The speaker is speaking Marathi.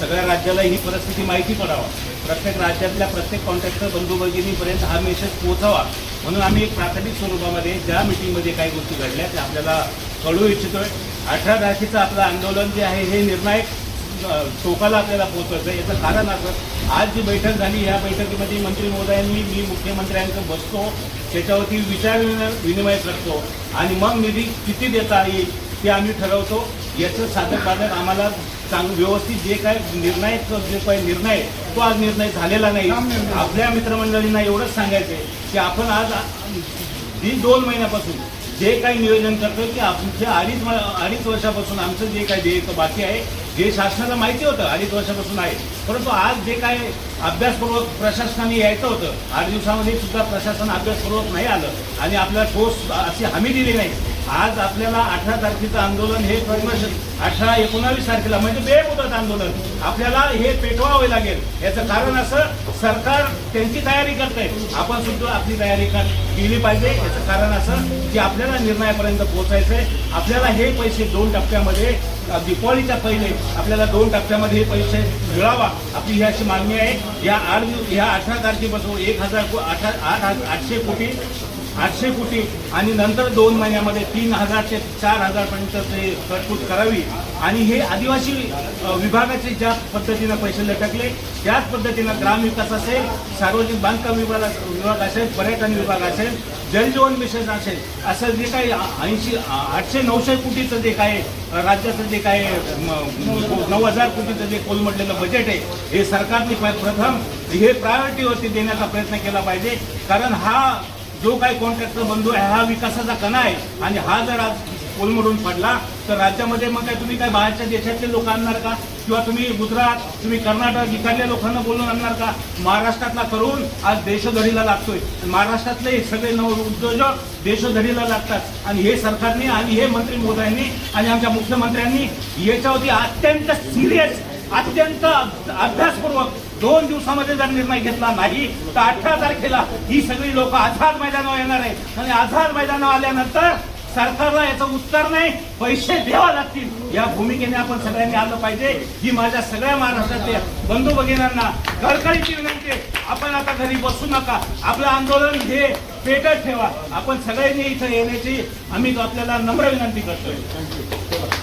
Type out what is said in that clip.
सगळ्या राज्याला ही परिस्थिती माहिती पडावा, प्रत्येक राज्यातल्या प्रत्येक कॉन्ट्रॅक्टर बंधू भगिनीपर्यंत हा मेसेज पोहोचावा म्हणून आम्ही एक प्राथमिक स्वरूपामध्ये ज्या मिटिंगमध्ये काही गोष्टी घडल्या त्या आपल्याला कळू इच्छितोय. 18 तारखेचं आपलं आंदोलन जे आहे हे निर्णायक टोकाला आपल्याला पोहोचवायचं. याचं कारण असं, आज जी बैठक झाली या बैठकीमध्ये मंत्री महोदयांनी मी मुख्यमंत्र्यांचं बसतो, त्याच्यावरती विचार विनिमय करतो आणि मग निधी किती देता येईल ते आम्ही ठरवतो. याचं साधक बाधक आम्हाला व्यवस्थित जे काय निर्णायक जे काही निर्णय तो आज निर्णय झालेला नाही. आपल्या मित्रमंडळींना एवढंच सांगायचं आहे की आपण आज 2 महिन्यापासून जे काही नियोजन करतो की आमच्या अडीच वर्षापासून आमचं जे काही देयक बाकी आहे, जे शासनाला माहिती होतं 2.5 वर्षापासून आहे, परंतु आज जे काय अभ्यासपूर्वक प्रशासनाने यायचं होतं 8 दिवसामध्ये सुद्धा प्रशासन अभ्यासपूर्वक नाही आलं आणि आपल्याला ठोस अशी हमी दिली नाही. आज आपल्याला 18 तारखेचं आंदोलन हे 18-19 तारखेला म्हणजे बेमुदत आंदोलन आपल्याला हे पेटवावे लागेल. याचं कारण असं, सरकार त्यांची तयारी करते, आपण सुद्धा आपली तयारी केली पाहिजे. याचं कारण असं की आपल्याला निर्णयापर्यंत पोहोचायचं आहे. आपल्याला हे पैसे 2 टप्प्यामध्ये दिवाळीच्या पहिले आपल्याला 2 टप्प्यामध्ये हे पैसे मिळावा आपली ही अशी मागणी आहे. या 18 तारखेपासून 800 कोटी आणि नंतर 2 महिन्यामध्ये 3,000 ते 4,000 पर्यंत ते तरतूद करावी आणि हे आदिवासी विभागाचे ज्या पद्धतीनं पैसे लटकले त्याच पद्धतीनं ग्रामविकास असेल, सार्वजनिक बांधकाम विभाग असेल, पर्यटन विभाग असेल, जलजीवन मिशन असेल, असं जे काही 800-900 कोटीचं जे काय राज्याचं जे काय 9,000 कोटीचं जे कोलमडलेलं बजेट आहे हे सरकारने प्रथम हे प्रायोरिटीवरती देण्याचा प्रयत्न केला पाहिजे. कारण हा जो काही कॉन्ट्रॅक्टर बंधू आहे हा विकासाचा कणा आहे आणि हा जर आज कोलमडून पडला तर राज्यामध्ये मग काय तुम्ही काय बाहेरच्या देशातले लोक आणणार का, किंवा तुम्ही गुजरात, तुम्ही कर्नाटक इकडल्या लोकांना बोलून आणणार का? महाराष्ट्रातला तरुण आज देशोधडीला लागतोय, महाराष्ट्रातले सगळे उद्योजक देशोधडीला लागतात आणि हे सरकारने आणि हे मंत्री महोदयांनी आणि आमच्या मुख्यमंत्र्यांनी याच्यावरती अत्यंत सिरियस, अत्यंत अभ्यासपूर्वक 2 दिवसामध्ये जर निर्णय घेतला नाही तर 18 तारखेला ही सगळी लोक आझाद मैदानावर येणार आहे आणि आझाद मैदानावर आल्यानंतर सरकारला याचं उत्तर नाही, पैसे द्यावे लागतील. या भूमिकेने आपण सगळ्यांनी आलं पाहिजे. ही माझ्या सगळ्या महाराष्ट्रातल्या बंधू भगिनींना कळकळीची विनंती आहे. आपण आता घरी बसू नका, आपलं आंदोलन हे पेटत ठेवा. आपण सगळ्यांनी इथं येण्याची आम्ही आपल्याला नम्र विनंती करतोय.